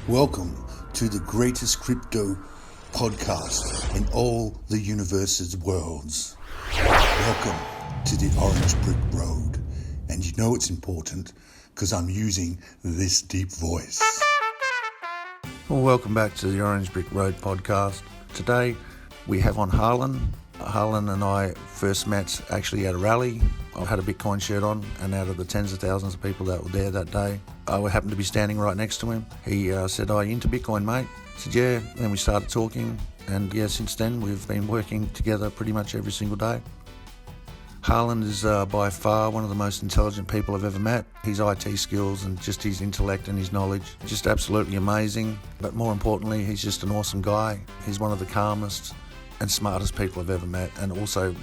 Welcome to the greatest crypto podcast in all the universe's worlds. Welcome to the Orange Brick Road. And you know it's important because I'm using this deep voice. Well, welcome back to the Orange Brick Road podcast. Today we have on Harlan. Harlan and I first met actually at a rally. I had a Bitcoin shirt on, and out of the tens of thousands of people that were there that day, I happened to be standing right next to him. He said, "Are you into Bitcoin, mate?" I said, "Yeah." Then we started talking, and yeah, since then we've been working together pretty much every single day. Harlan is by far one of the most intelligent people I've ever met. His IT skills and just his intellect and his knowledge, just absolutely amazing. But more importantly, he's just an awesome guy. He's one of the calmest and smartest people I've ever met, and also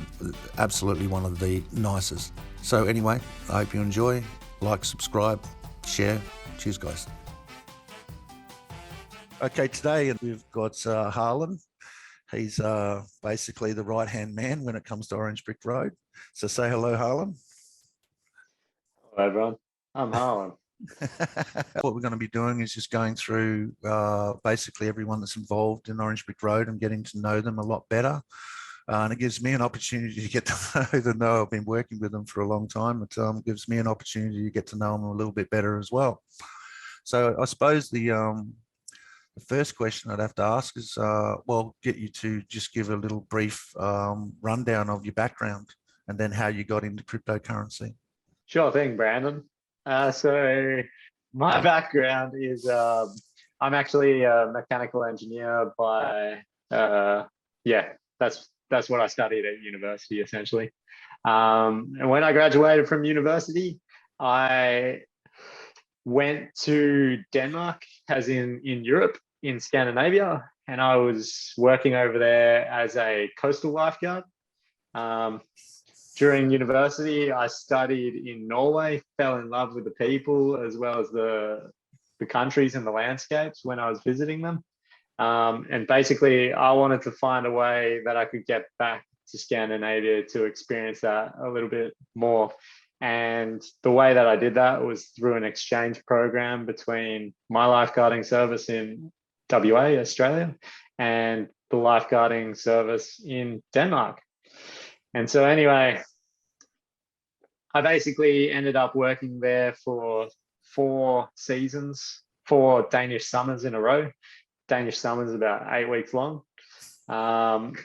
absolutely one of the nicest. So anyway, I hope you enjoy. Like, subscribe, share. Cheers, guys. Okay, today we've got Harlan. He's basically the right-hand man when it comes to Orange Brick Road. So say hello, Harlan. Hello, everyone. I'm Harlan. What we're going to be doing is just going through basically everyone that's involved in Orange Brick Road and getting to know them a lot better. And it gives me an opportunity to get to know them, though I've been working with them for a long time. It gives me an opportunity to get to know them a little bit better as well. So I suppose the first question I'd have to ask is, get you to just give a little brief rundown of your background and then how you got into cryptocurrency. Sure thing, Brandon. So my background is I'm actually a mechanical engineer by, that's what I studied at university, essentially. And when I graduated from university, I went to Denmark, as in Europe, in Scandinavia, and I was working over there as a coastal lifeguard. During university, I studied in Norway, fell in love with the people as well as the countries and the landscapes when I was visiting them. And basically, I wanted to find a way that I could get back to Scandinavia to experience that a little bit more. And the way that I did that was through an exchange program between my lifeguarding service in WA, Australia, and the lifeguarding service in Denmark. And so anyway, I basically ended up working there for 4 Danish summers in a row. Danish summers about 8 weeks long. And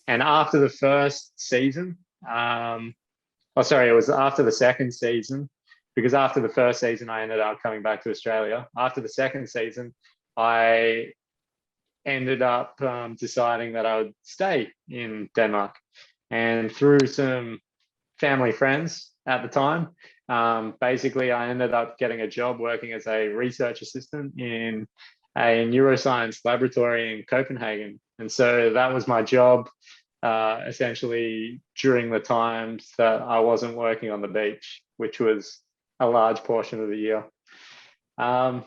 after the first season, it was after the second season, because after the first season, I ended up coming back to Australia. After the second season, I ended up deciding that I would stay in Denmark. And through some family friends at the time, basically I ended up getting a job working as a research assistant in a neuroscience laboratory in Copenhagen. And so that was my job essentially during the times that I wasn't working on the beach, which was a large portion of the year. I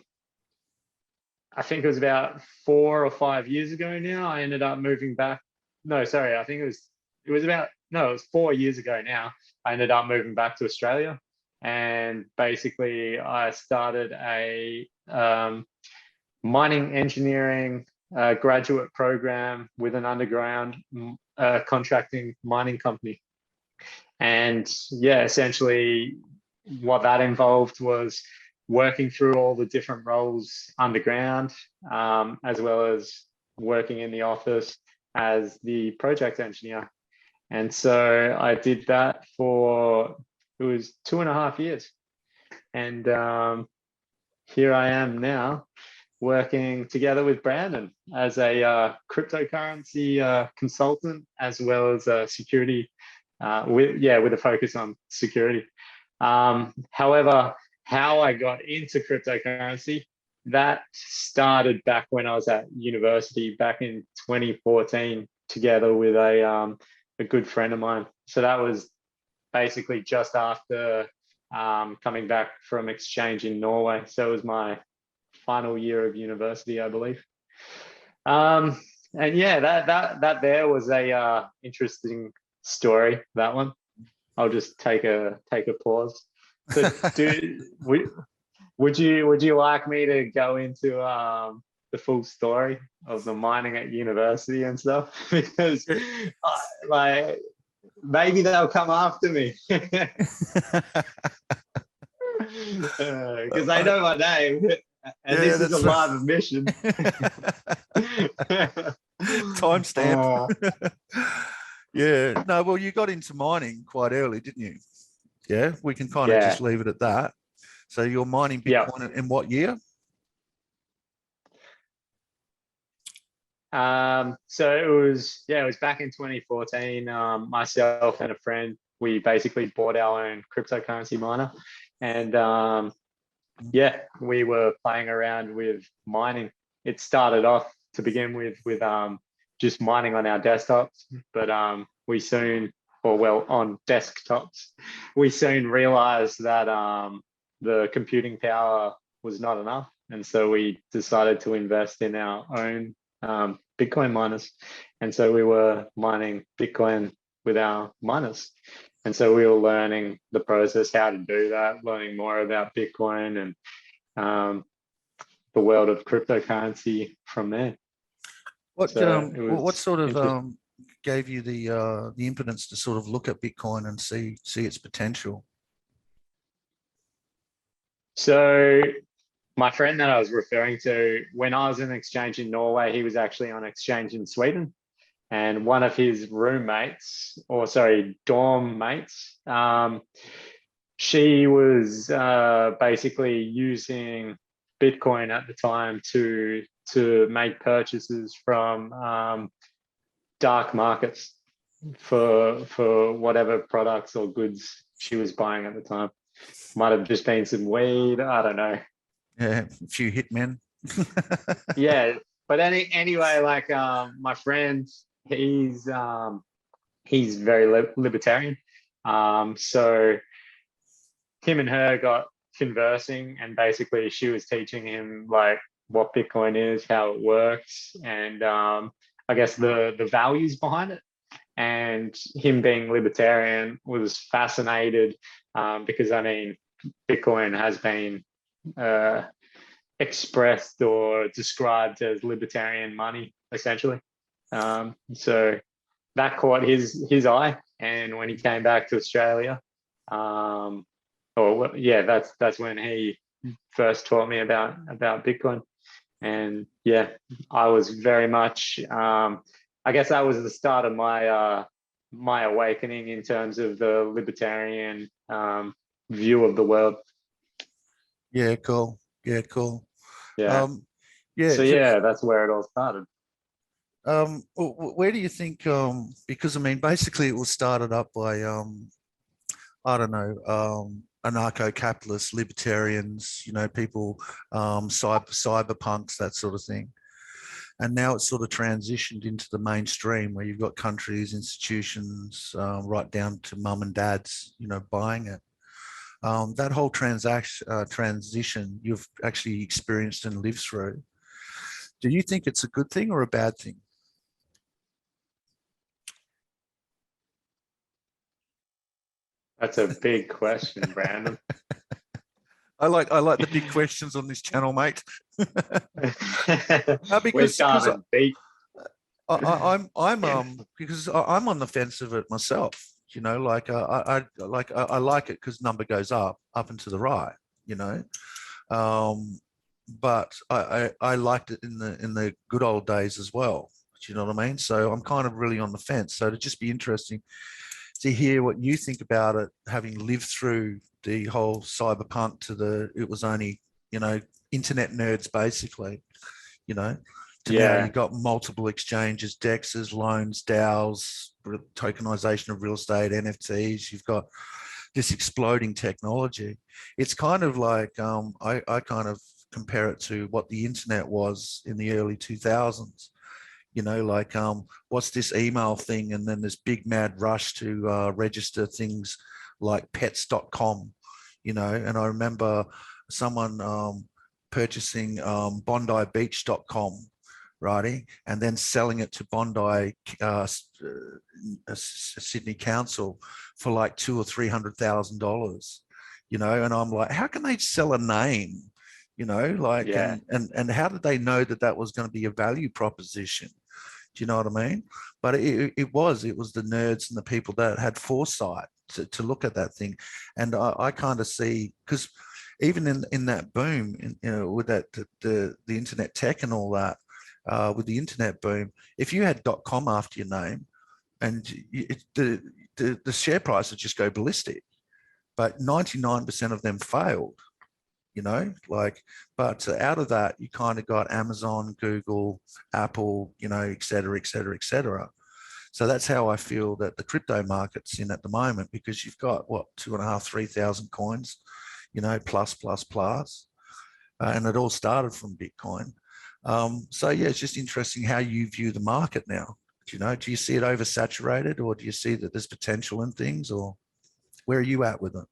think it was about 4 or 5 years ago now, I ended up moving back. No, sorry, I think it was 4 years ago now, I ended up moving back to Australia. And basically I started a mining engineering graduate program with an underground contracting mining company. And yeah, essentially what that involved was working through all the different roles underground, as well as working in the office as the project engineer. And so I did that for, it was 2.5 years. And here I am now working together with Brandon as a cryptocurrency consultant, as well as a security, with a focus on security. However, how I got into cryptocurrency, that started back when I was at university back in 2014, together with a good friend of mine. So that was basically just after coming back from exchange in Norway. So it was my final year of university, I believe. And yeah, that there was a interesting story, that one. I'll just take a pause. So Would you like me to go into the full story of the mining at university and stuff? Because like maybe they'll come after me. Because I know my name, and Yeah, this is a that's right. live admission. Timestamp. Yeah. No, well, you got into mining quite early, didn't you? Yeah, we can kind of just Yeah, leave it at that. So you're mining yeah. Bitcoin in what year? So it was back in 2014. Myself and a friend, we basically bought our own cryptocurrency miner, and yeah, we were playing around with mining. It started off to begin with just mining on our desktops, but we soon, or well, on desktops, we soon realized that the computing power was not enough, and so we decided to invest in our own Bitcoin miners. And so we were mining Bitcoin with our miners. And so we were learning the process, how to do that, learning more about Bitcoin and the world of cryptocurrency from there. What So it what was sort of interesting. gave you the impotence to sort of look at Bitcoin and see its potential? So my friend that I was referring to, when I was in exchange in Norway, he was actually on exchange in Sweden. And one of his roommates, or sorry, dorm mates, she was basically using Bitcoin at the time to make purchases from dark markets for whatever products or goods she was buying at the time. Might have just been some weed. I don't know. Yeah, a few hitmen. Yeah, but anyway, like my friend, he's he's very libertarian. So him and her got conversing, and basically she was teaching him like what Bitcoin is, how it works, and I guess the values behind it. And him being libertarian was fascinated because I mean, Bitcoin has been uh, expressed or described as libertarian money, essentially. So that caught his eye, and when he came back to Australia, or yeah, that's when he first taught me about Bitcoin, and yeah, I was very much. I guess that was the start of my awakening in terms of the libertarian view of the world. Yeah, cool. Yeah, cool. Yeah. Um, yeah. So yeah, that's where it all started. Where do you think? Because I mean, basically, it was started up by I don't know, anarcho-capitalists, libertarians, people, cyberpunks, that sort of thing. And now it's sort of transitioned into the mainstream where you've got countries, institutions, right down to mum and dads, buying it. That whole transition you've actually experienced and lived through. Do you think it's a good thing or a bad thing? That's a big question, Brandon. I like the big questions on this channel, mate. No, We're because diving deep. I'm on the fence of it myself. I like it because number goes up and to the right. You know, but I liked it in the good old days as well. Do you know what I mean? So I'm kind of really on the fence. So it'd just be interesting to hear what you think about it, having lived through the whole cyberpunk it was only, internet nerds basically, you know, to now Yeah, you've got multiple exchanges, DEXs, loans, DAOs, tokenization of real estate, NFTs. You've got this exploding technology. It's kind of like, I kind of compare it to what the internet was in the early 2000s. Like what's this email thing, and then this big mad rush to register things like pets.com, and I remember someone purchasing bondibeach.com, righty, and then selling it to Bondi Sydney Council for like $200,000 or $300,000, And I'm like, how can they sell a name, like, Yeah. and how did they know that that was going to be a value proposition? Do you know what I mean? But it was the nerds and the people that had foresight to look at that thing. And I kind of see, because even in that boom, with that the internet tech and all that, with the internet boom, if you had .com after your name, and the share price would just go ballistic. But 99% of them failed. But out of that, you kind of got Amazon, Google, Apple, et cetera, et cetera, et cetera. So that's how I feel that the crypto market's in at the moment, because you've got what, 2,500, 3,000 coins, plus, and it all started from Bitcoin. So yeah, it's just interesting how you view the market now. Do you see it oversaturated, or do you see that there's potential in things, or where are you at with it?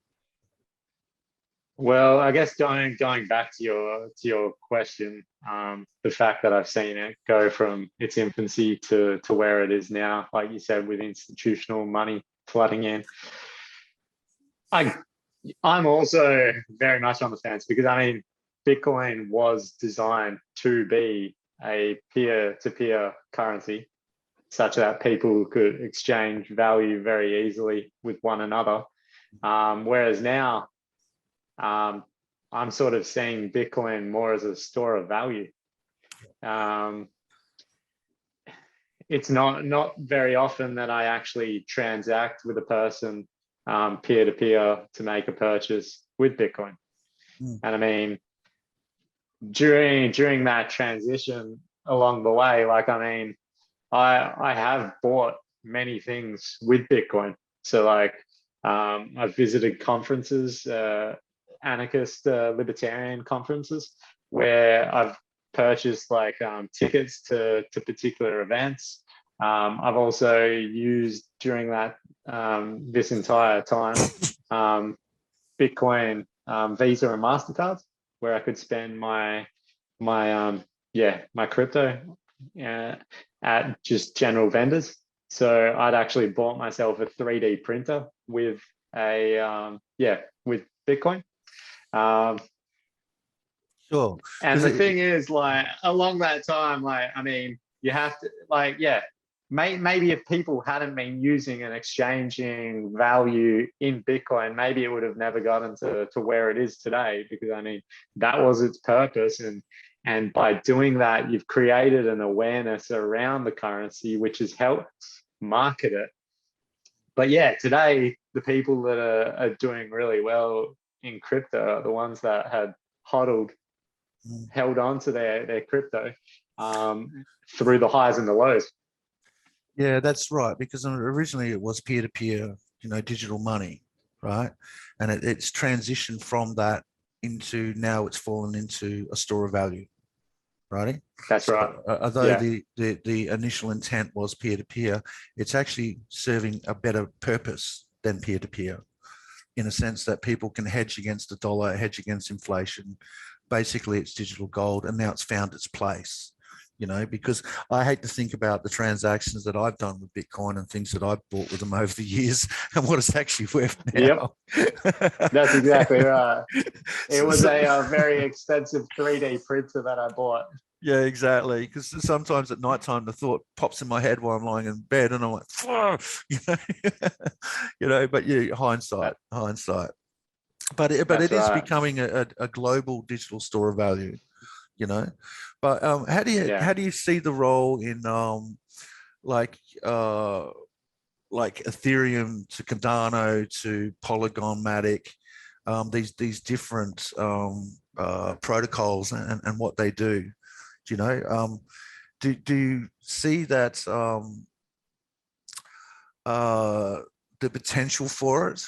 Well, I guess going back to your question, the fact that I've seen it go from its infancy to where it is now, like you said, with institutional money flooding in, I'm also very much on the fence, because I mean, Bitcoin was designed to be a peer-to-peer currency, such that people could exchange value very easily with one another. Whereas now, I'm sort of seeing Bitcoin more as a store of value. It's not very often that I actually transact with a person peer to peer to make a purchase with Bitcoin. And I mean, during that transition along the way, like, I mean, I have bought many things with Bitcoin. So like, I've visited conferences, anarchist, libertarian conferences, where I've purchased like tickets to particular events. I've also used during that this entire time Bitcoin Visa and MasterCards, where I could spend my crypto at just general vendors. So I'd actually bought myself a 3D printer with with Bitcoin. Sure. And the thing is, like, along that time, like, I mean, you have to, like, maybe if people hadn't been using and exchanging value in Bitcoin, maybe it would have never gotten to where it is today, because I mean, that was its purpose. And by doing that, you've created an awareness around the currency, which has helped market it. But yeah, today, the people that are doing really well in crypto are the ones that had held on to their crypto through the highs and the lows. Yeah, that's right. Because originally it was peer-to-peer, digital money, right? And it's transitioned from that into, now it's fallen into a store of value, right? That's right. Although the initial intent was peer-to-peer, it's actually serving a better purpose than peer-to-peer, in a sense that people can hedge against the dollar, hedge against inflation. Basically, it's digital gold, and now it's found its place. Because I hate to think about the transactions that I've done with Bitcoin and things that I've bought with them over the years and what it's actually worth now. Yep, that's exactly right. It was a very expensive 3D printer that I bought. Yeah, exactly. Because sometimes at nighttime, the thought pops in my head while I'm lying in bed, and I'm like, But yeah, hindsight. But it That's is right. becoming a global digital store of value. But how do you see the role in like Ethereum to Cardano to Polygon Matic, these different protocols and what they do? Do you see that the potential for it?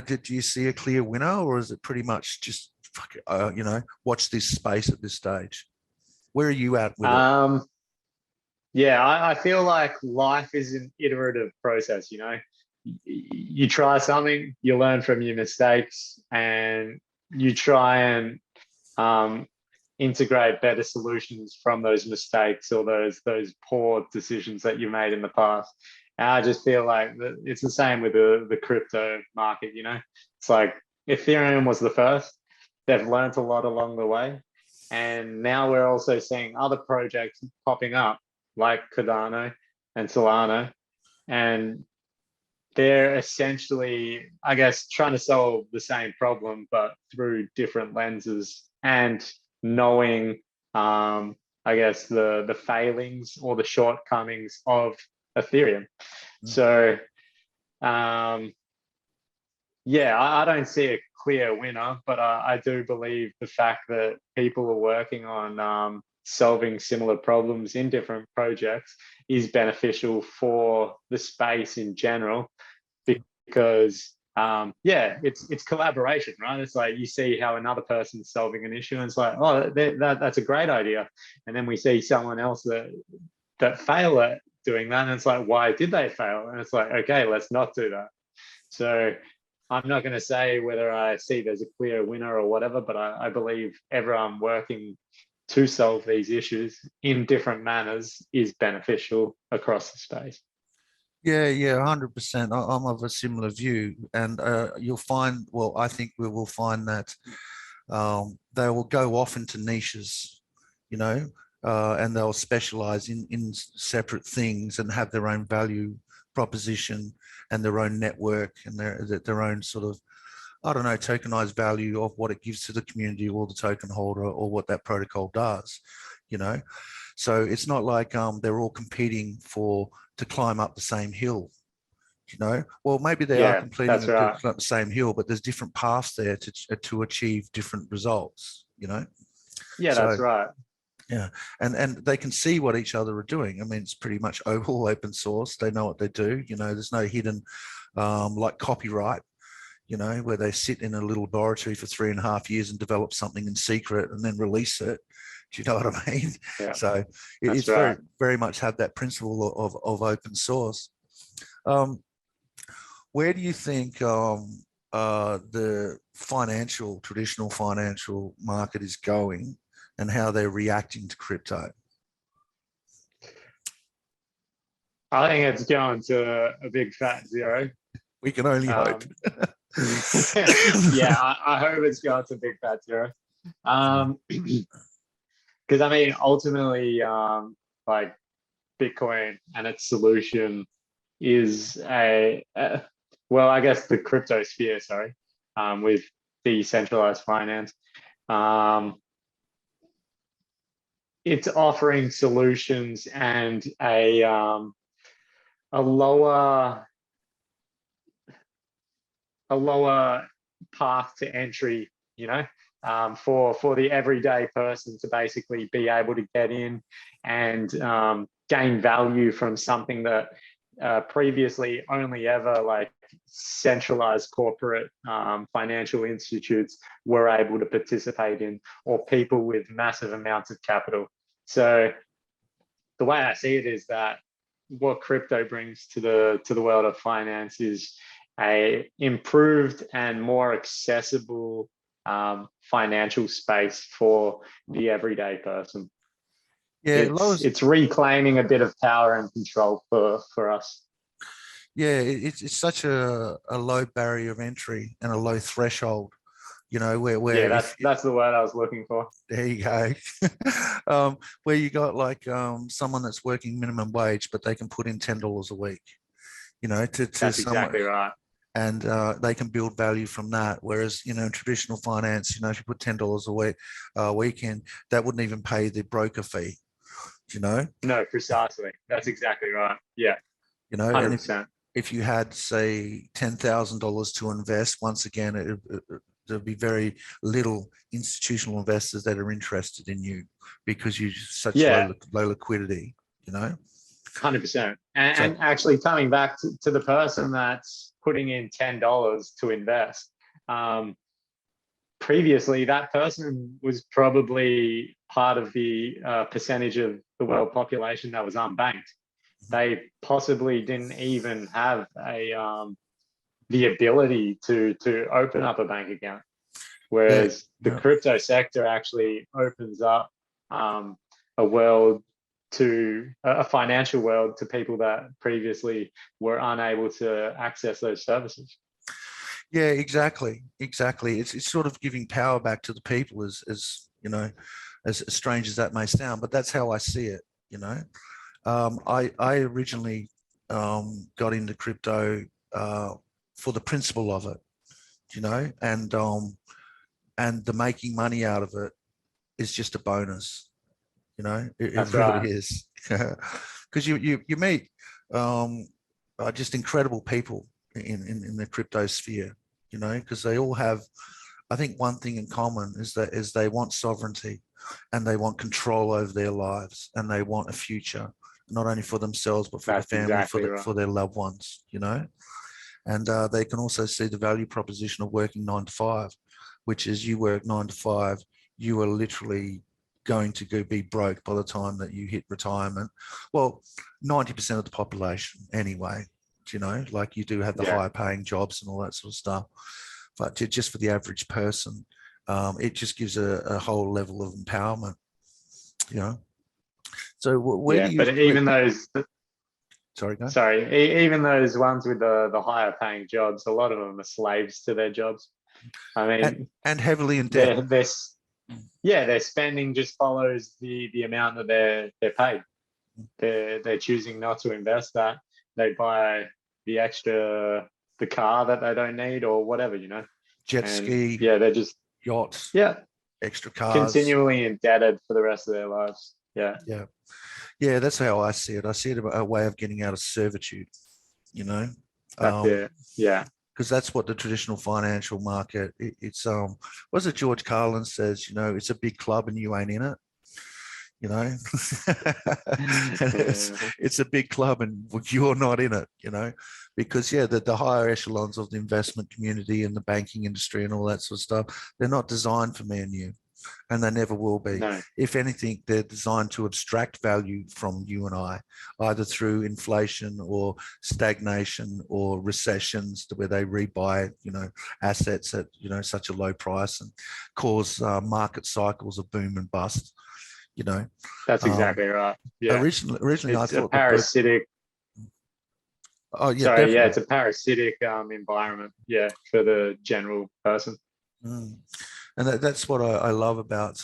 Did you see a clear winner, or is it pretty much just watch this space at this stage? Where are you at with it? Yeah, I feel like life is an iterative process. You try something, you learn from your mistakes, and you try and integrate better solutions from those mistakes or those poor decisions that you made in the past. And I just feel like it's the same with the crypto market. It's like Ethereum was the first. They've learned a lot along the way. And now we're also seeing other projects popping up like Cardano and Solana. And they're essentially, I guess, trying to solve the same problem, but through different lenses and knowing, I guess, the failings or the shortcomings of Ethereum. So, yeah, I don't see a clear winner, but I do believe the fact that people are working on solving similar problems in different projects is beneficial for the space in general, because yeah, it's collaboration, right? It's like you see how another person's solving an issue, and it's like, oh, that's a great idea, and then we see someone else that fail at doing that, and it's like, why did they fail? And it's like, okay, let's not do that. So I'm not going to say whether I see there's a clear winner or whatever, but I believe everyone working to solve these issues in different manners is beneficial across the space. Yeah, 100%. I'm of a similar view, and you'll find. Well, I think we will find that they will go off into niches, you know, and they'll specialize in separate things and have their own value proposition and their own network and their own sort of, I don't know, tokenized value of what it gives to the community or the token holder or what that protocol does, you know. So it's not like they're all competing to climb up the same hill, you know. Well, maybe they are completing right. the same hill, but there's different paths there to achieve different results, you know. Yeah, so, that's right. Yeah, and they can see what each other are doing. I mean, it's pretty much all open source. They know what they do. You know, there's no hidden like copyright, you know, where they sit in a little laboratory for 3.5 years and develop something in secret and then release it. Do you know what I mean? Yeah, So it's right. very much have that principle of open source. Where do you think the traditional financial market is going, and how they're reacting to crypto? I think it's going to a big fat zero. We can only hope. Yeah, I hope it's going to a big fat zero. Because I mean, ultimately, like Bitcoin and its solution is well, I guess the crypto sphere, sorry, with decentralized finance. It's offering solutions and a lower path to entry, you know, for the everyday person to basically be able to get in and gain value from something that previously only ever like centralized corporate financial institutes were able to participate in, or people with massive amounts of capital. So the way I see it is that what crypto brings to the world of finance is a improved and more accessible financial space for the everyday person. Yeah, it's reclaiming a bit of power and control for us. Yeah, it's such a low barrier of entry and a low threshold, you know, where yeah, that's the word I was looking for. There you go. Where you got like someone that's working minimum wage, but they can put in $10 a week, you know, to that's someone, exactly right. And they can build value from that. Whereas, you know, in traditional finance, you know, if you put $10 a week, weekend, that wouldn't even pay the broker fee, you know? No, precisely. That's exactly right. Yeah. You know, 100%. And if you had, say, $10,000 to invest, once again, there'll be very little institutional investors that are interested in you because you're such low liquidity, you know? 100%. And actually coming back to the person that's putting in $10 to invest, previously that person was probably part of the percentage of the world population that was unbanked. They possibly didn't even have the ability to open up a bank account. Whereas the crypto sector actually opens up a world to a financial world to people that previously were unable to access those services. Yeah, exactly. It's sort of giving power back to the people, as you know, as strange as that may sound, but that's how I see it. You know, I originally got into crypto for the principle of it. You know, and the making money out of it is just a bonus. You know, it That's really right. is, because you meet just incredible people in the crypto sphere. You know, because they all have, I think, one thing in common is they want sovereignty, and they want control over their lives, and they want a future, not only for themselves but for the That's family, exactly right. for their loved ones. You know, and they can also see the value proposition of working 9 to 5, which is you work 9 to 5, you are literally going to go be broke by the time that you hit retirement. Well, 90% of the population anyway, you know, like you do have the Yeah. higher paying jobs and all that sort of stuff. But just for the average person, it just gives a whole level of empowerment, you know. So where do Yeah. you, But even those, sorry, go. sorry, even those ones with the higher paying jobs, a lot of them are slaves to their jobs. I mean, And heavily in debt. they're yeah, their spending just follows the amount that they're paid. They're choosing not to invest that. They buy the extra, the car that they don't need or whatever, you know. Jet And ski, yeah, they're just, yachts, yeah, extra cars. continually indebted for the rest of their lives. Yeah, Yeah. Yeah, that's how I see it. I see it a way of getting out of servitude, you know, that's it. Yeah, because that's what the traditional financial market, it's, what is it George Carlin says, you know, it's a big club and you ain't in it, you know. And yeah, it's a big club and you're not in it, you know, because yeah, the higher echelons of the investment community and the banking industry and all that sort of stuff, they're not designed for me and you, and they never will be. no, If anything, they're designed to abstract value from you and I, either through inflation or stagnation or recessions, where they rebuy, you know, assets at, you know, such a low price and cause market cycles of boom and bust. You know, that's um, exactly right. Yeah, originally I it's a thought the birth. parasitic. Oh yeah, Sorry, yeah, definitely. it's a parasitic environment. Yeah, for the general person. Mm. And that's what I love about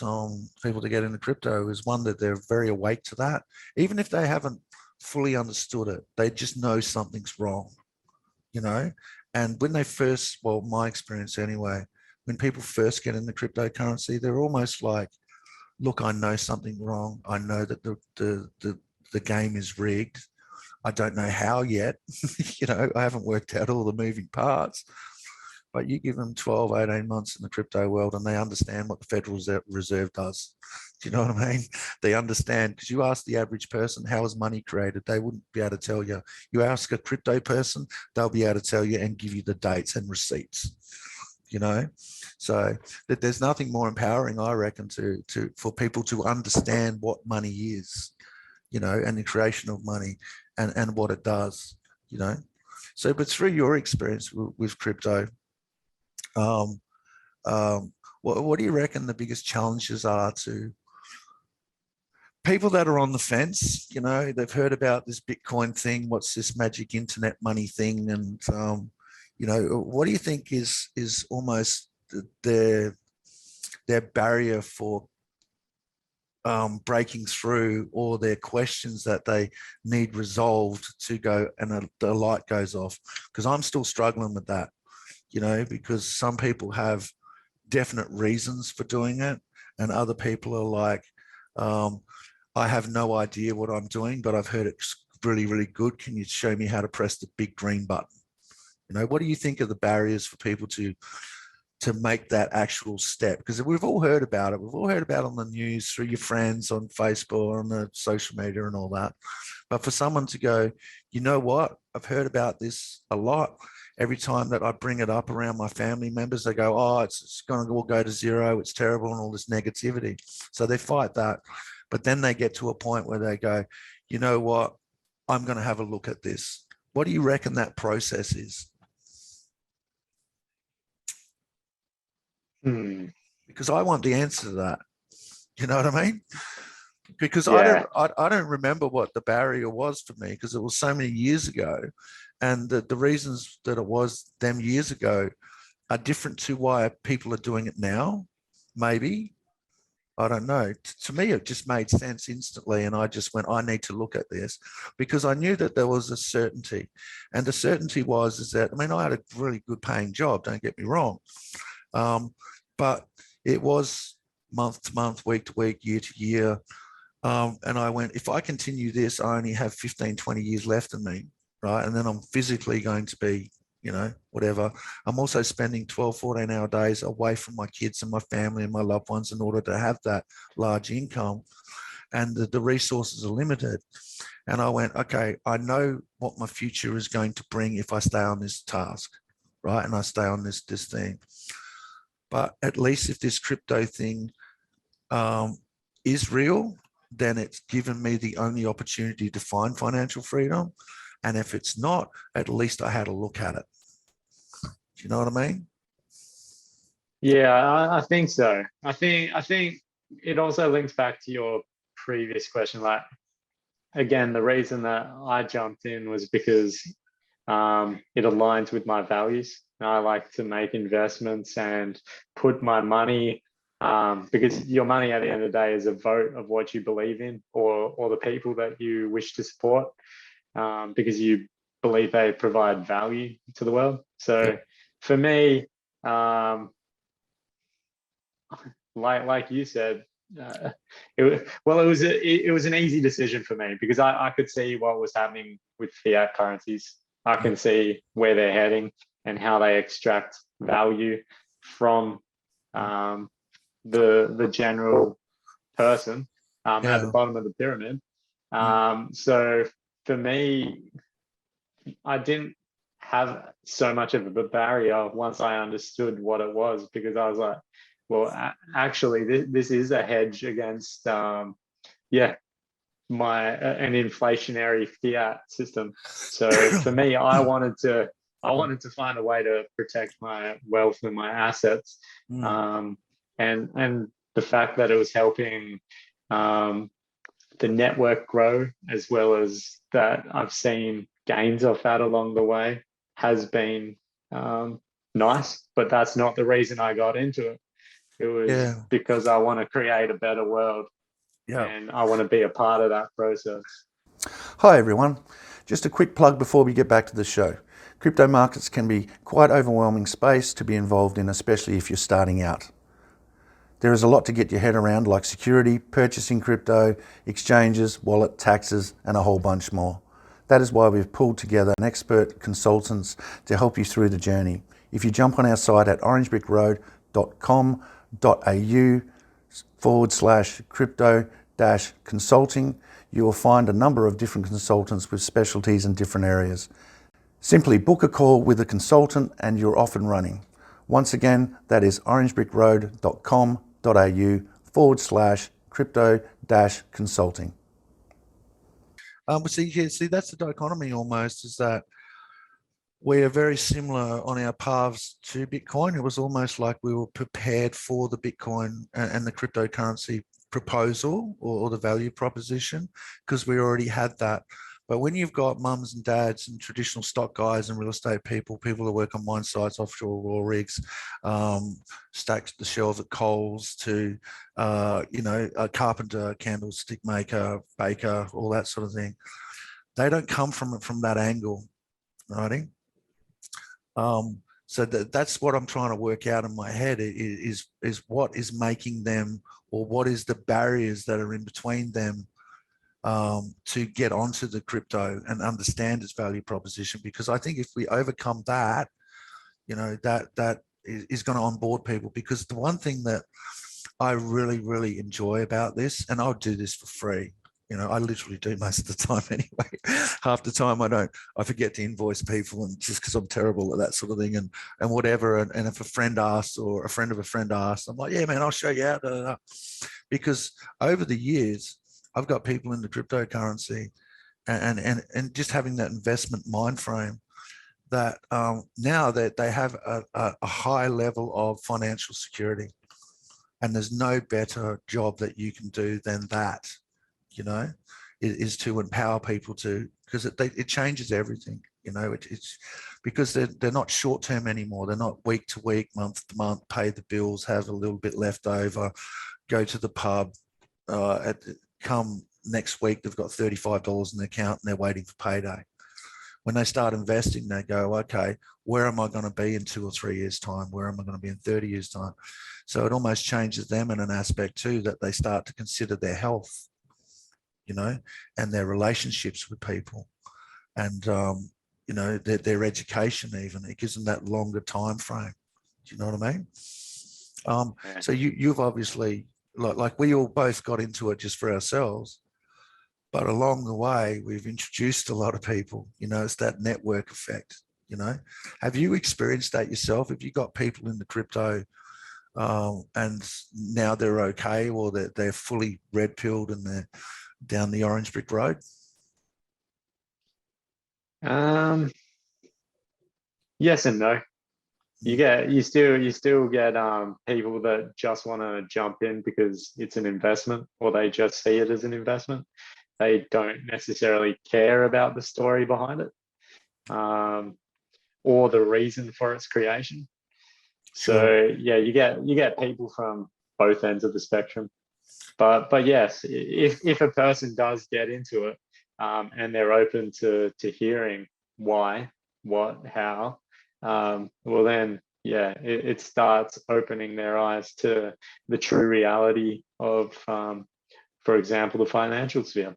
people that get into crypto is, one, that they're very awake to that. Even if they haven't fully understood it, they just know something's wrong, you know? And when they first, well, my experience anyway, when people first get into cryptocurrency, they're almost like, look, I know something wrong. I know that the game is rigged. I don't know how yet. You know, I haven't worked out all the moving parts, but you give them 12, 18 months in the crypto world and they understand what the Federal Reserve does. Do you know what I mean? They understand, because you ask the average person, how is money created? They wouldn't be able to tell you. You ask a crypto person, they'll be able to tell you and give you the dates and receipts, you know? So that there's nothing more empowering, I reckon, for people to understand what money is, you know, and the creation of money and what it does, you know? So, but through your experience with crypto, um, what do you reckon the biggest challenges are to people that are on the fence? You know, they've heard about this Bitcoin thing. What's this magic internet money thing? And you know, what do you think is almost their barrier for breaking through, or their questions that they need resolved to go and the light goes off? Because I'm still struggling with that, you know, because some people have definite reasons for doing it, and other people are like, um, I have no idea what I'm doing, but I've heard it's really, really good. Can you show me how to press the big green button? You know, what do you think are the barriers for people to make that actual step? Because we've all heard about it. We've all heard about it on the news, through your friends, on Facebook, on the social media and all that. But for someone to go, you know what? I've heard about this a lot. Every time that I bring it up around my family members, they go, oh, it's going to all go to zero. It's terrible, and all this negativity. So they fight that. But then they get to a point where they go, you know what? I'm going to have a look at this. What do you reckon that process is? Hmm. Because I want the answer to that. You know what I mean? Because Yeah, I don't remember what the barrier was for me, because it was so many years ago, and the reasons that it was them years ago are different to why people are doing it now. Maybe, I don't know. To me, it just made sense instantly. And I just went, I need to look at this, because I knew that there was a certainty. And the certainty is that, I mean, I had a really good paying job, don't get me wrong. But it was month to month, week to week, year to year. And I went, if I continue this, I only have 15, 20 years left in me, right? And then I'm physically going to be, whatever. I'm also spending 12, 14-hour days away from my kids and my family and my loved ones in order to have that large income. And the resources are limited. And I went, okay, I know what my future is going to bring if I stay on this task, right? And I stay on this thing. But at least if this crypto thing is real, then it's given me the only opportunity to find financial freedom. And if it's not, at least I had a look at it. Do you know what I mean? Yeah, I think so. I think it also links back to your previous question. Like, again, the reason that I jumped in was because it aligns with my values. I like to make investments and put my money, because your money at the end of the day is a vote of what you believe in, or the people that you wish to support, because you believe they provide value to the world. So for me, like you said, it was an easy decision for me, because I could see what was happening with fiat currencies. I can see where they're heading and how they extract value from the general person at the bottom of the pyramid. So for me, I didn't have so much of a barrier once I understood what it was, because I was like, well, actually, this is a hedge against, an inflationary fiat system. So for me, I wanted to find a way to protect my wealth and my assets, and the fact that it was helping the network grow, as well as that I've seen gains of that along the way, has been nice. But that's not the reason I got into it. It was because I want to create a better world, and I want to be a part of that process. Hi everyone. Just a quick plug before we get back to the show. Crypto markets can be quite overwhelming space to be involved in, especially if you're starting out. There is a lot to get your head around, like security, purchasing crypto, exchanges, wallet, taxes, and a whole bunch more. That is why we've pulled together an expert consultants to help you through the journey. If you jump on our site at orangebrickroad.com.au/crypto-consulting, you will find a number of different consultants with specialties in different areas. Simply book a call with a consultant and you're off and running. Once again, that is orangebrickroad.com.au/crypto-consulting. See, that's the dichotomy almost, is that we are very similar on our paths to Bitcoin. It was almost like we were prepared for the Bitcoin and the cryptocurrency proposal or the value proposition, because we already had that. But when you've got mums and dads and traditional stock guys and real estate people that work on mine sites, offshore oil rigs, stacked the shelves at Coles, to a carpenter, candlestick maker, baker, all that sort of thing, they don't come from it from that angle, right? So that's what I'm trying to work out in my head is what is making them, or what is the barriers that are in between them to get onto the crypto and understand its value proposition. Because I think if we overcome that, that is going to onboard people. Because the one thing that I really, really enjoy about this, and I'll do this for free, I literally do most of the time anyway. Half the time I forget to invoice people, and just because I'm terrible at that sort of thing, and whatever. And if a friend asks, or a friend of a friend asks, I'm like, yeah, man, I'll show you out. Because over the years, I've got people in the cryptocurrency and just having that investment mind frame, that now that they have a high level of financial security, and there's no better job that you can do than that. is to empower people to, because it changes everything. It's because they're not short term anymore. They're not week to week, month to month, pay the bills, have a little bit left over, go to the pub. Come next week, they've got $35 in the account and they're waiting for payday. When they start investing, they go, okay, where am I going to be in 2 or 3 years' time? Where am I going to be in 30 years' time? So it almost changes them in an aspect too, that they start to consider their health, and their relationships with people, and their education. Even it gives them that longer time frame. Do you know what I mean? So you've obviously, like we all both got into it just for ourselves, but along the way we've introduced a lot of people. It's that network effect. Have you experienced that yourself? Have you got people in the crypto and now they're okay, or they're fully red pilled and they're down the orange brick road? Yes and no. You still get people that just want to jump in because it's an investment, or they just see it as an investment. They don't necessarily care about the story behind it, or the reason for its creation. So yeah, you get people from both ends of the spectrum. But yes, if a person does get into it, and they're open to hearing why, what, how, well then, yeah, it starts opening their eyes to the true reality of, for example, the financial sphere.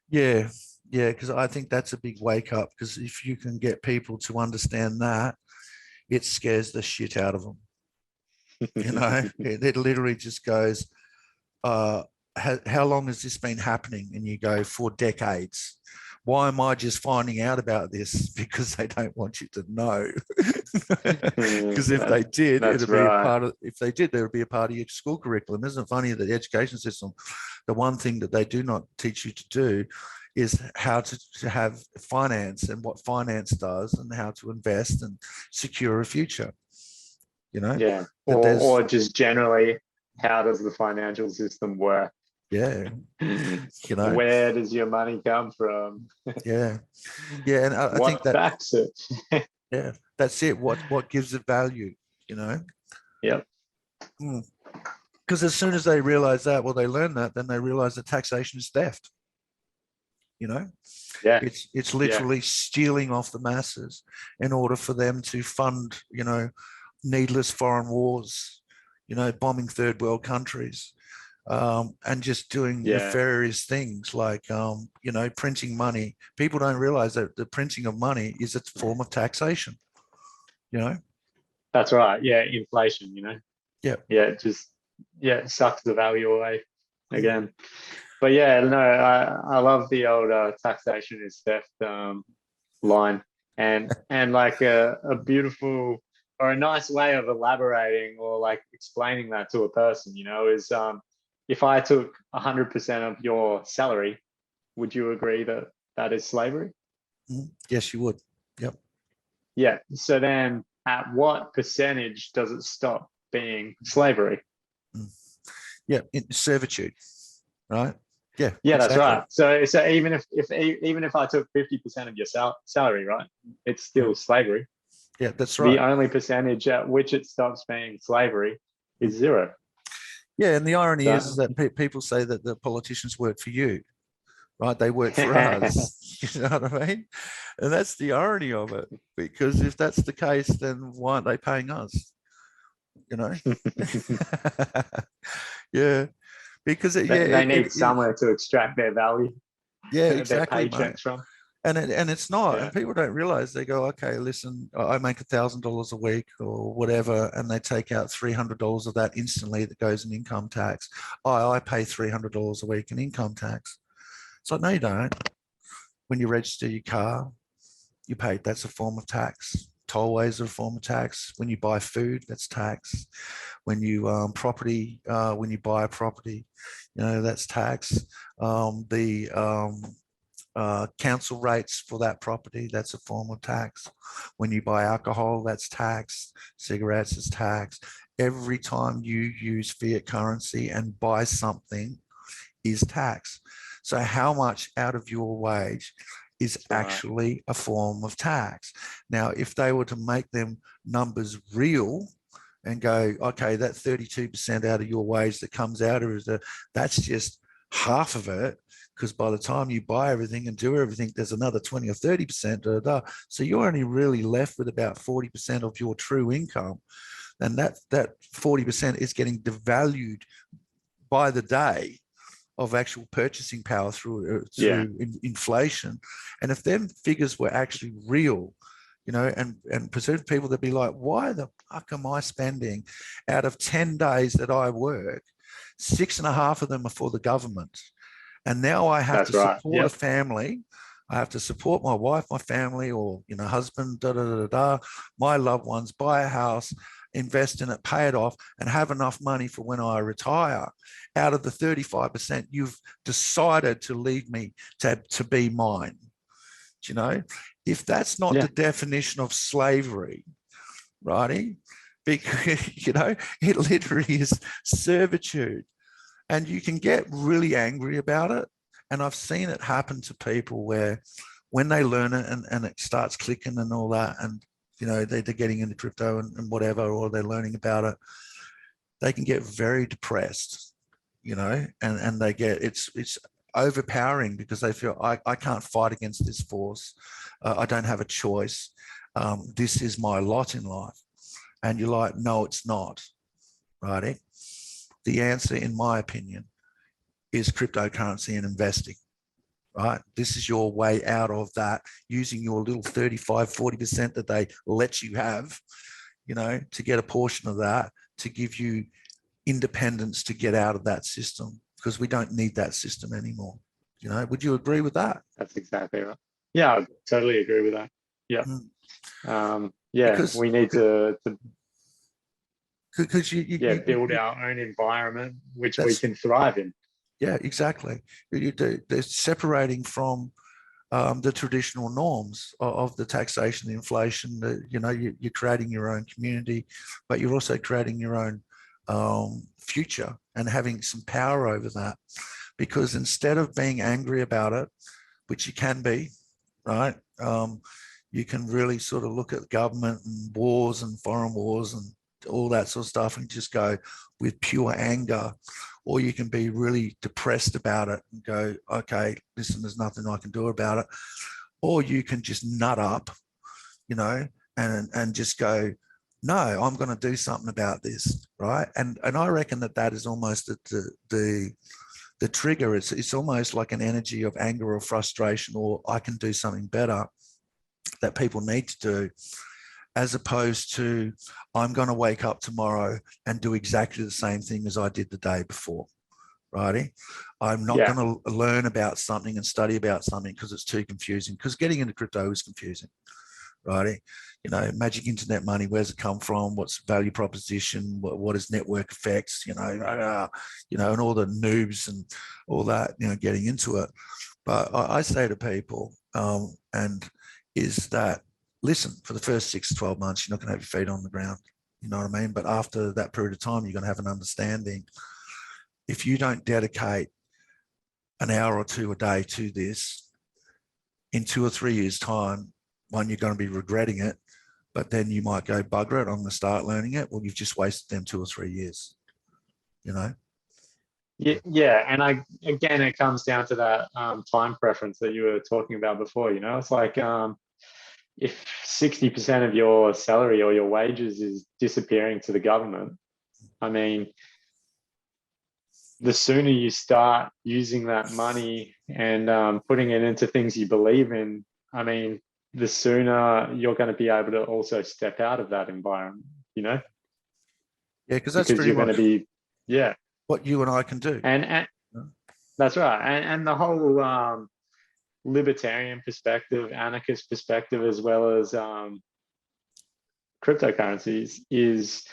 Yeah, because I think that's a big wake up, because if you can get people to understand that, it scares the shit out of them. It literally just goes, how long has this been happening? And you go, for decades. Why am I just finding out about this? Because they don't want you to know. Because if they did, it'd be a part of. If they did, there would be a part of your school curriculum. Isn't it funny that the education system, the one thing that they do not teach you to do, is how to have finance and what finance does and how to invest and secure a future. Yeah, or just generally, how does the financial system work? Yeah, where does your money come from? yeah, and I think that backs it. Yeah, that's it. What gives it value? Yep. Because as soon as they realize that, well, they learn that, then they realize that taxation is theft. Yeah, it's literally stealing off the masses in order for them to fund needless foreign wars, bombing third world countries, and just doing nefarious things like printing money. People don't realize that the printing of money is a form of taxation. That's right. Yeah, inflation. Yeah, it sucks the value away again. But yeah, no, I love the old taxation is theft line, and like a beautiful or a nice way of elaborating or like explaining that to a person, is if I took 100% of your salary, would you agree that that is slavery? Yes, you would. Yep. Yeah. So then, at what percentage does it stop being slavery? Yeah, servitude, right? Yeah, yeah, exactly. That's right. So even if I took 50% of your salary, right, it's still slavery. Yeah, that's right. The only percentage at which it stops being slavery is zero. Yeah, and the irony is that people say that the politicians work for you, right? They work for us. You know what I mean? And that's the irony of it. Because if that's the case, then why aren't they paying us? Yeah. Because they need somewhere to extract their value. Yeah, exactly, their paychecks from. And it's not, and people don't realize. They go, okay, listen, I make $1,000 a week or whatever, and they take out $300 of that instantly that goes in income tax. I pay $300 a week in income tax. It's like, no, you don't. When you register your car, you pay. That's a form of tax. Tollways are a form of tax. When you buy food, that's tax. When you when you buy a property, that's tax. Council rates for that property, that's a form of tax. When you buy alcohol, that's tax. Cigarettes is tax. Every time you use fiat currency and buy something is tax. So how much out of your wage is That's right. actually a form of tax? Now, if they were to make them numbers real and go, okay, that 32% out of your wage that comes out of it, that's just half of it, because by the time you buy everything and do everything, there's another 20 or 30%. So you're only really left with about 40% of your true income. And that 40% is getting devalued by the day of actual purchasing power through inflation. And if them figures were actually real, and preserve people, they'd be like, why the fuck am I spending out of 10 days that I work, 6.5 of them are for the government? And now I have to support a family. I have to support my wife, my family, or, husband, my loved ones, buy a house, invest in it, pay it off, and have enough money for when I retire. Out of the 35%, you've decided to leave me to be mine. If that's not the definition of slavery, righty, because, it literally is servitude. And you can get really angry about it. And I've seen it happen to people where when they learn it and it starts clicking and all that, and, they're getting into crypto and whatever, or they're learning about it, they can get very depressed, and they get, it's overpowering because they feel, I can't fight against this force. I don't have a choice. This is my lot in life. And you're like, no, it's not, righty? The answer, in my opinion, is cryptocurrency and investing, right? This is your way out of that, using your little 35, 40% that they let you have, to get a portion of that, to give you independence to get out of that system, because we don't need that system anymore. Would you agree with that? That's exactly right. Yeah, I totally agree with that. Yeah. Because we need to because you build our own environment which we can thrive in. Yeah, exactly. They're separating from the traditional norms of the taxation, the inflation. You're creating your own community, but you're also creating your own future and having some power over that. Because instead of being angry about it, which you can be, right? You can really sort of look at government and wars and foreign wars and all that sort of stuff and just go with pure anger. Or you can be really depressed about it and go, okay, listen, there's nothing I can do about it. Or you can just nut up, and just go, no, I'm going to do something about this, right? And I reckon that is almost the trigger. It's almost like an energy of anger or frustration, or I can do something better, that people need to do, as opposed to I'm going to wake up tomorrow and do exactly the same thing as I did the day before, righty? I'm not going to learn about something and study about something because it's too confusing, because getting into crypto is confusing, righty? Magic internet money, where's it come from? What's value proposition? What is network effects? And all the noobs and all that, getting into it. But I say to people, is that, listen, for the first 6 to 12 months, you're not going to have your feet on the ground. You know what I mean? But after that period of time, you're going to have an understanding. If you don't dedicate an hour or two a day to this, in 2 or 3 years' time, one, you're going to be regretting it, but then you might go, bugger it, I'm going to start learning it. Well, you've just wasted them 2 or 3 years, Yeah, and again, it comes down to that time preference that you were talking about before. It's like if 60% of your salary or your wages is disappearing to the government, I mean, the sooner you start using that money and putting it into things you believe in, I mean, the sooner you're going to be able to also step out of that environment, Yeah, because that's pretty you're much going to be, what you and I can do. And that's right. And the whole libertarian perspective, anarchist perspective, as well as cryptocurrencies, is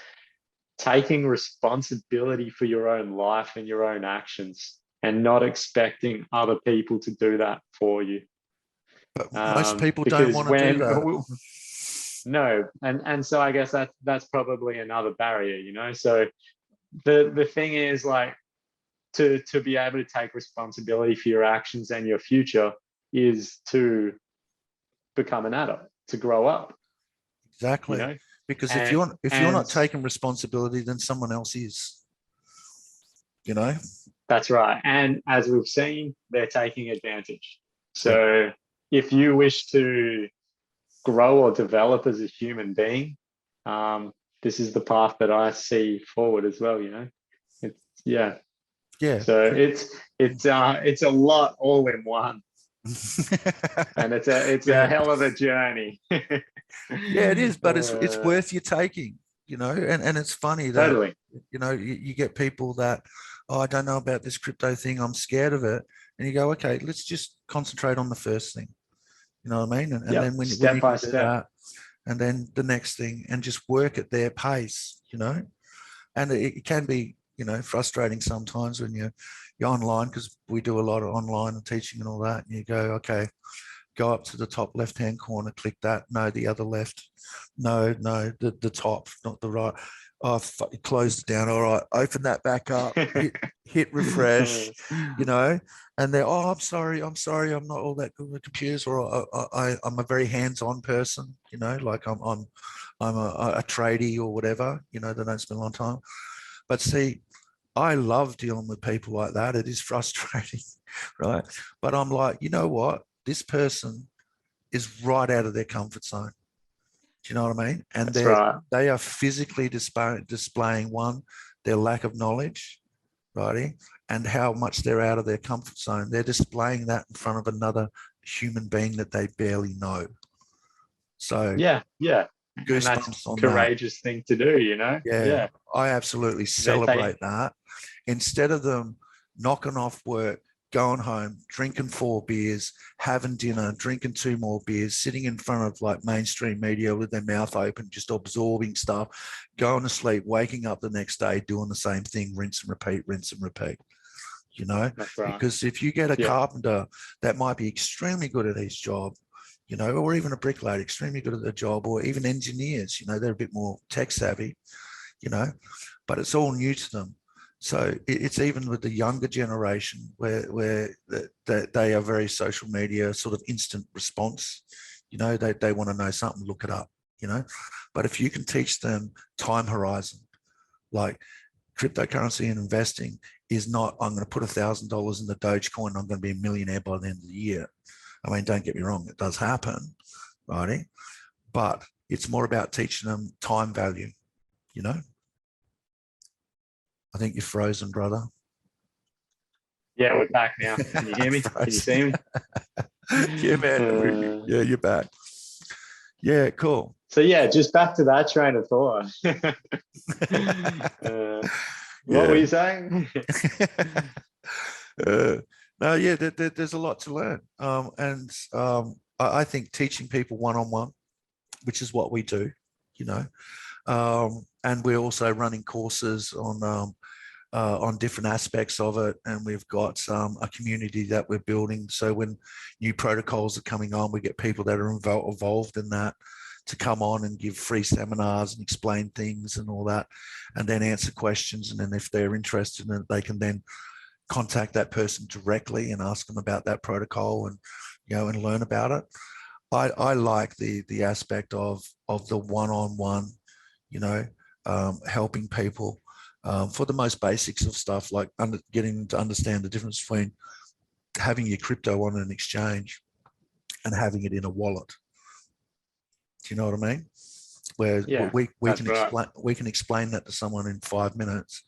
taking responsibility for your own life and your own actions and not expecting other people to do that for you. But most people don't want to do that. No, and so I guess that's probably another barrier, So the thing is, like, to be able to take responsibility for your actions and your future is to become an adult, to grow up. Exactly. You know, Because if and you're not taking responsibility, then someone else is. You know. That's right. And as we've seen, they're taking advantage. Yeah. So if you wish to grow or develop as a human being, this is the path that I see forward as well. You know, it's Yeah. So it's a lot all in one, and it's a hell of a journey. Yeah, it is, but it's worth you taking. You know, and it's funny that Totally. you know you get people that, oh, I don't know about this crypto thing, I'm scared of it, and you go, okay, let's just concentrate on the first thing. You know what I mean? And then when Step you by can do step. that, and then the next thing, and just work at their pace. You know, and it can be, you know, frustrating sometimes when you're online, because we do a lot of online and teaching and all that, and you go, okay, go up to the top left-hand corner, click that. No, the other left. No, the top, not the right. Oh, closed it down. All right, open that back up. Hit refresh. You know, and they're, oh, I'm sorry. I'm not all that good with computers, or I'm a very hands-on person. You know, like I'm a tradie or whatever. You know, they don't spend a long time. But see, I love dealing with people like that. It is frustrating, right? But I'm like, you know what? This person is right out of their comfort zone. Do you know what I mean? And That's right. they are physically displaying, one, their lack of knowledge, righty, and how much they're out of their comfort zone. They're displaying that in front of another human being that they barely know. So yeah, and that's goosebumps on courageous thing to do. You know. that. Yeah, I absolutely celebrate that. Instead of them knocking off work, going home, drinking 4 beers, having dinner, drinking 2 more beers, sitting in front of like mainstream media with their mouth open, just absorbing stuff, going to sleep, waking up the next day, doing the same thing, rinse and repeat, you know? That's right. Because if you get a carpenter that might be extremely good at his job, you know, or even a bricklayer, extremely good at their job, or even engineers, you know, they're a bit more tech savvy, you know, but it's all new to them. So it's even with the younger generation where they are very social media, sort of instant response. You know, they want to know something, look it up, you know. But if you can teach them time horizon, like cryptocurrency and investing is not, I'm going to put $1,000 in the Dogecoin, I'm going to be a millionaire by the end of the year. I mean, don't get me wrong, it does happen, right? But it's more about teaching them time value, you know. I think you're frozen, brother. Yeah, we're back now. Can you hear me? Can you see me? Yeah, man. Yeah, you're back. Yeah, cool. So yeah, just back to that train of thought. What were you saying? No, yeah, there's a lot to learn. And I think teaching people one-on-one, which is what we do, you know, and we're also running courses on different aspects of it, and we've got a community that we're building. So when new protocols are coming on, we get people that are involved in that to come on and give free seminars and explain things and all that, and then answer questions. And then if they're interested in it, they can then contact that person directly and ask them about that protocol, and you know, and learn about it. I like the aspect of the one-on-one, you know, helping people for the most basics of stuff, like getting to understand the difference between having your crypto on an exchange and having it in a wallet. Do you know what I mean? Where we can explain that to someone in 5 minutes.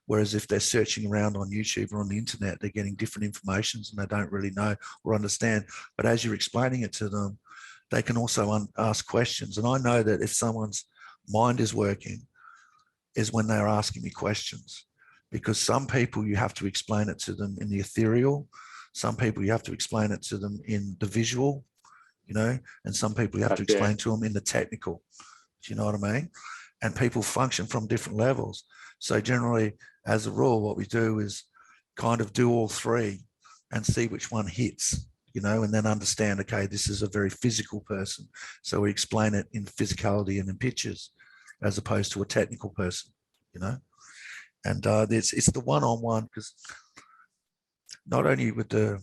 Whereas if they're searching around on YouTube or on the internet, they're getting different informations and they don't really know or understand. But as you're explaining it to them, they can also ask questions. And I know that if someone's mind is working, is when they're asking me questions, because some people you have to explain it to them in the ethereal, some people you have to explain it to them in the visual, you know, and some people you have to explain to them in the technical. Do you know what I mean? And people function from different levels. So generally, as a rule, what we do is kind of do all three and see which one hits, you know, and then understand, okay, this is a very physical person. So we explain it in physicality and in pictures, as opposed to a technical person, you know. And it's the one-on-one, because not only with the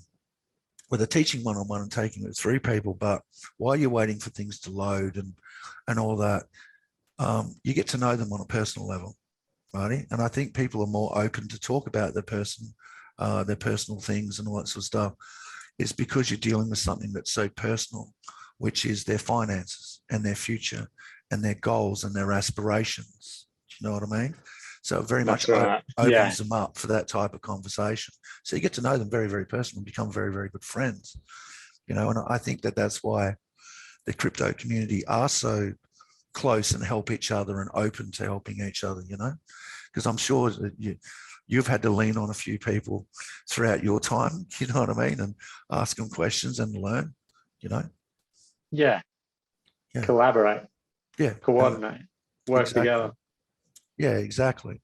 teaching one-on-one and taking it through people, but while you're waiting for things to load and all that, you get to know them on a personal level, right? And I think people are more open to talk about their personal things and all that sort of stuff. It's because you're dealing with something that's so personal, which is their finances and their future and their goals and their aspirations. Do you know what I mean? So it very much That's right. opens them up for that type of conversation. So you get to know them very, very personally and become very, very good friends. You know, and I think that that's why the crypto community are so close and help each other and open to helping each other, you know, because I'm sure that you've had to lean on a few people throughout your time, you know what I mean, and ask them questions and learn, you know. Yeah. Yeah. Collaborate, Yeah. coordinate, work Exactly. together. Yeah, exactly.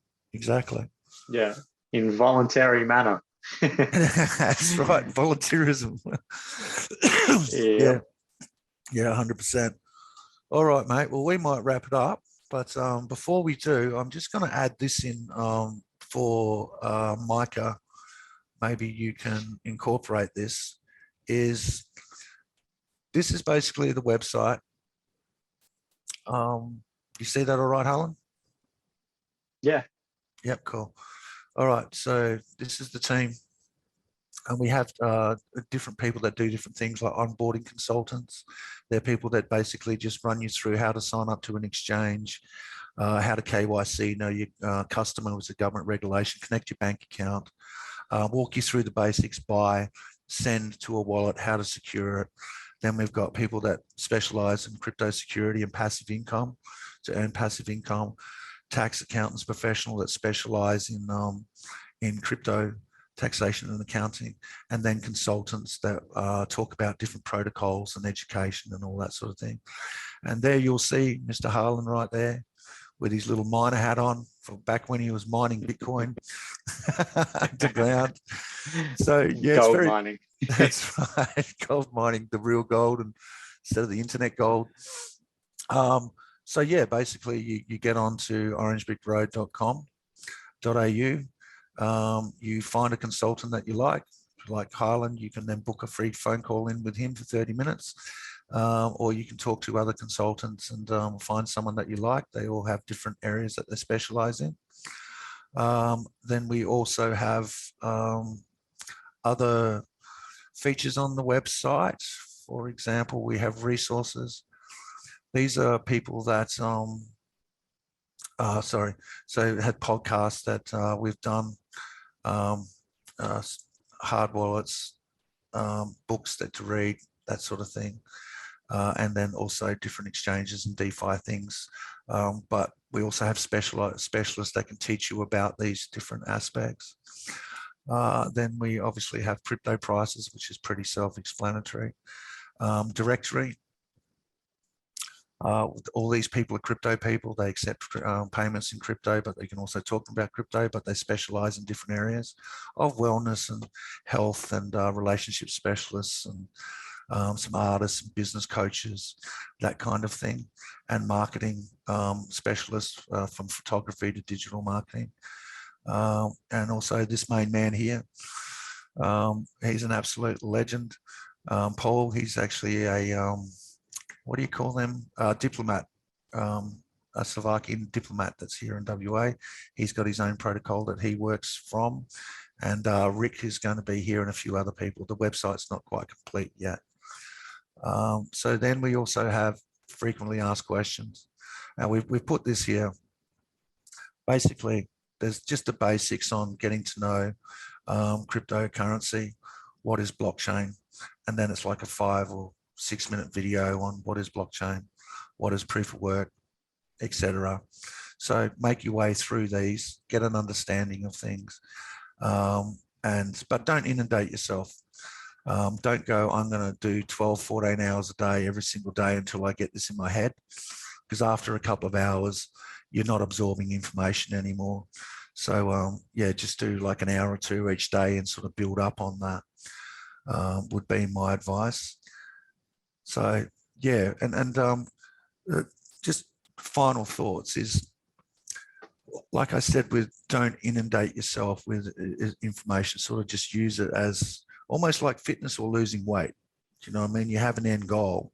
Yeah. In voluntary manner. That's right. Volunteerism. Yeah. Yeah, 100%. All right, mate. Well, we might wrap it up, but before we do, I'm just going to add this in for Micah. Maybe you can incorporate this. This is basically the website. You see that all right, Harlan? Yeah. Yep, cool. All right, so this is the team. And we have different people that do different things like onboarding consultants. They're people that basically just run you through how to sign up to an exchange, how to KYC, know your customer with a government regulation, connect your bank account, walk you through the basics, buy, send to a wallet, how to secure it. Then we've got people that specialize in crypto security and passive income to earn passive income, tax accountants, professional that specialize in crypto taxation and accounting, and then consultants that talk about different protocols and education and all that sort of thing. And there you'll see Mr. Harlan right there with his little miner hat on from back when he was mining Bitcoin to ground. So yeah, Gold it's very mining. that's right, gold mining, the real gold, and instead of the internet gold. So yeah, basically you get on to orangebrickroad.com.au. You find a consultant that you like Harlan, you can then book a free phone call in with him for 30 minutes. Or you can talk to other consultants and find someone that you like. They all have different areas that they specialize in. Then we also have other features on the website. For example, we have resources. These are people that had podcasts that we've done, hard wallets, books that to read, that sort of thing. And then also different exchanges and DeFi things. But we also have specialists that can teach you about these different aspects. Then we obviously have crypto prices, which is pretty self-explanatory. Directory. All these people are crypto people. They accept payments in crypto, but they can also talk about crypto, but they specialize in different areas of wellness and health and relationship specialists and some artists and business coaches, that kind of thing, and marketing specialists from photography to digital marketing. And also this main man here, he's an absolute legend. Paul, he's actually a, what do you call them? Diplomat, a Slovakian diplomat that's here in WA. He's got his own protocol that he works from. And Rick is going to be here and a few other people. The website's not quite complete yet. So then we also have frequently asked questions. Now we've put this here. Basically, there's just the basics on getting to know cryptocurrency, what is blockchain, and then it's like a 5 or 6 minute video on what is blockchain, what is proof of work, etc. So make your way through these, get an understanding of things, but don't inundate yourself. Don't go, I'm going to do 12, 14 hours a day every single day until I get this in my head, because after a couple of hours, you're not absorbing information anymore. So yeah, just do like an hour or two each day and sort of build up on that would be my advice. So yeah, and just final thoughts is like I said, with don't inundate yourself with information. Sort of just use it as almost like fitness or losing weight. Do you know what I mean? You have an end goal.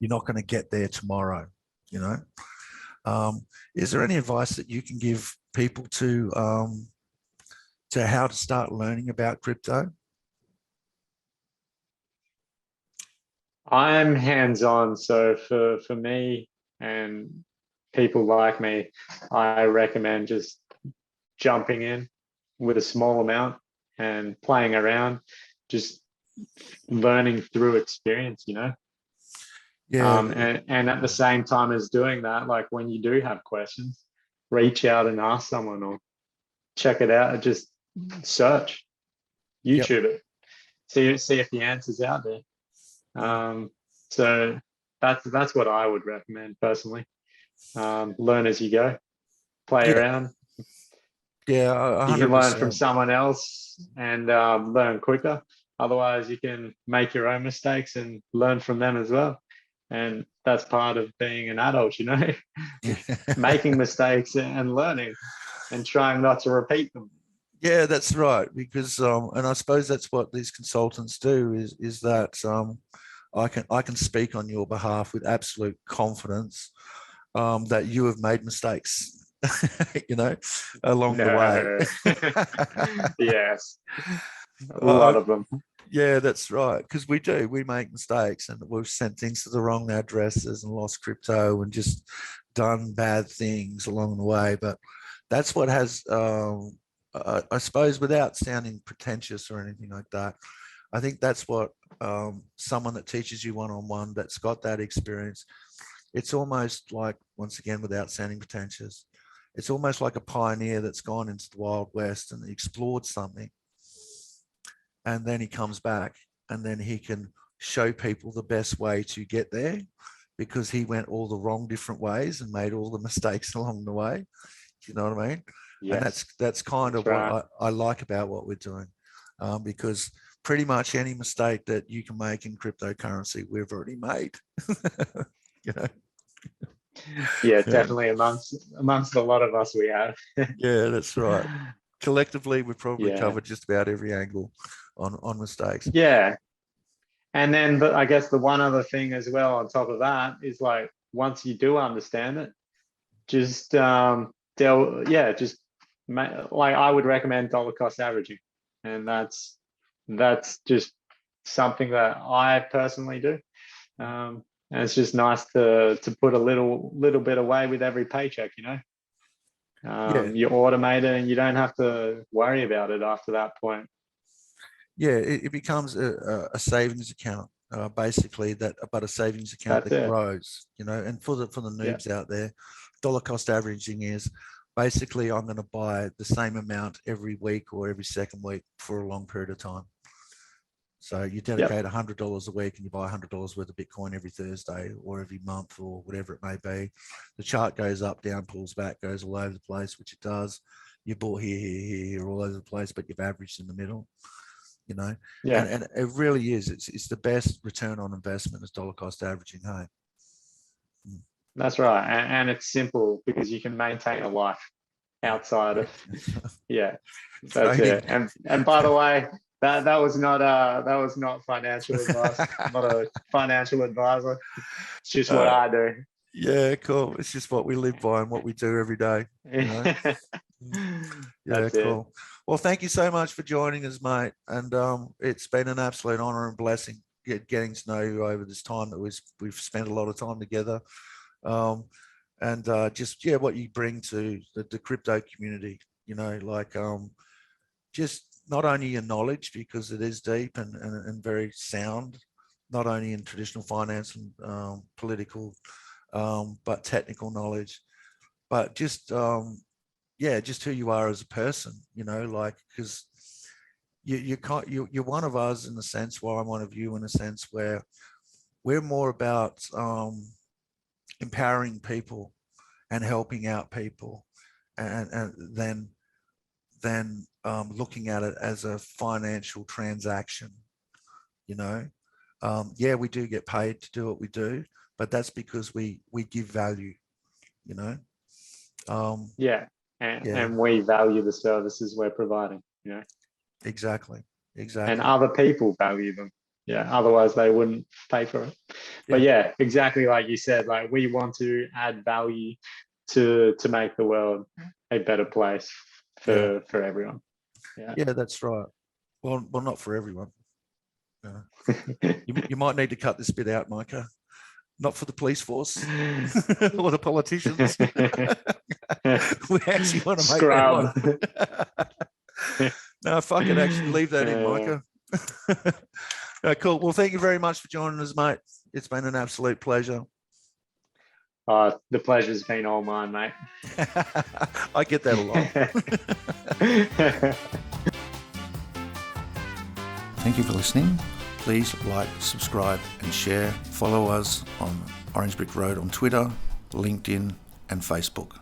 You're not going to get there tomorrow. You know. Is there any advice that you can give people to how to start learning about crypto? I'm hands-on, so for me and people like me, I recommend just jumping in with a small amount and playing around, just learning through experience, you know. Yeah, And at the same time as doing that, like when you do have questions, reach out and ask someone or check it out. Just search, yep. YouTube it, see if the answer's out there. So that's what I would recommend personally. Learn as you go, play Yeah, around. yeah, You can learn from 100%. someone else and learn quicker. Otherwise, you can make your own mistakes and learn from them as well. And that's part of being an adult, you know, making mistakes and learning and trying not to repeat them. Yeah, that's right. Because and I suppose that's what these consultants do is that I can speak on your behalf with absolute confidence that you have made mistakes, you know, along the way. No. Yes, a uh, lot of them. yeah, that's right. Because we do, we make mistakes, and we've sent things to the wrong addresses and lost crypto and just done bad things along the way. But that's what has, I suppose, without sounding pretentious or anything like that, I think that's what someone that teaches you one-on-one that's got that experience, it's almost like, once again, without sounding pretentious, it's almost like a pioneer that's gone into the Wild West and explored something. And then he comes back and then he can show people the best way to get there because he went all the wrong different ways and made all the mistakes along the way. Do you know what I mean? And Yes, that's kind that's of right. what I like about what we're doing, because pretty much any mistake that you can make in cryptocurrency, we've already made. You know? Yeah, Yeah. definitely amongst a lot of us we have. Yeah, that's right. Collectively, we've probably Yeah. covered just about every angle on mistakes. Yeah. And then I guess the one other thing as well on top of that is like once you do understand it, just just like I would recommend dollar cost averaging. And that's just something that I personally do. And it's just nice to put a little bit away with every paycheck, you know. Yeah, You automate it and you don't have to worry about it after that point. yeah, it becomes a savings account, basically, that, but a savings account That's that it. grows, you know. And for the Yeah. noobs out there, dollar cost averaging is basically I'm going to buy the same amount every week or every second week for a long period of time. So you Yep. dedicate $100 a week and you buy $100 worth of Bitcoin every Thursday or every month or whatever it may be. The chart goes up, down, pulls back, goes all over the place, which it does. You bought here, all over the place, but you've averaged in the middle, you know. Yeah. And it really is. It's the best return on investment is dollar cost averaging. Hey. That's right. And it's simple because you can maintain a life outside of, yeah, that's Trading. it. And by the way, that was not financial advice. I'm not a financial advisor. It's just what uh, I do. yeah, cool. It's just what we live by and what we do every day, you know. Yeah, That's it. cool. Well, thank you so much for joining us, mate. And it's been an absolute honor and blessing getting to know you over this time that we've spent a lot of time together. Um, and just, yeah, what you bring to the crypto community, you know, like just not only your knowledge, because it is deep and very sound, not only in traditional finance and political, but technical knowledge, but just, yeah, just who you are as a person, you know, like, because you're one of us in the sense where I'm one of you in a sense where we're more about empowering people and helping out people, and then looking at it as a financial transaction, you know. Yeah, we do get paid to do what we do, but that's because we give value, you know. Yeah. And we value the services we're providing, Exactly. and other people value them. Yeah. Otherwise they wouldn't pay for it. But yeah, exactly like you said, like we want to add value to make the world a better place for everyone. Yeah, that's right. Well, not for everyone. You might need to cut this bit out, Micah. Not for the police force or the politicians. We actually want to make that one. No, fuck it. Actually, leave that in, Micah. Cool. Well, thank you very much for joining us, mate. It's been an absolute pleasure. The pleasure's been all mine, mate. I get that a lot. Thank you for listening. Please like, subscribe and share. Follow us on Orange Brick Road on Twitter, LinkedIn and Facebook.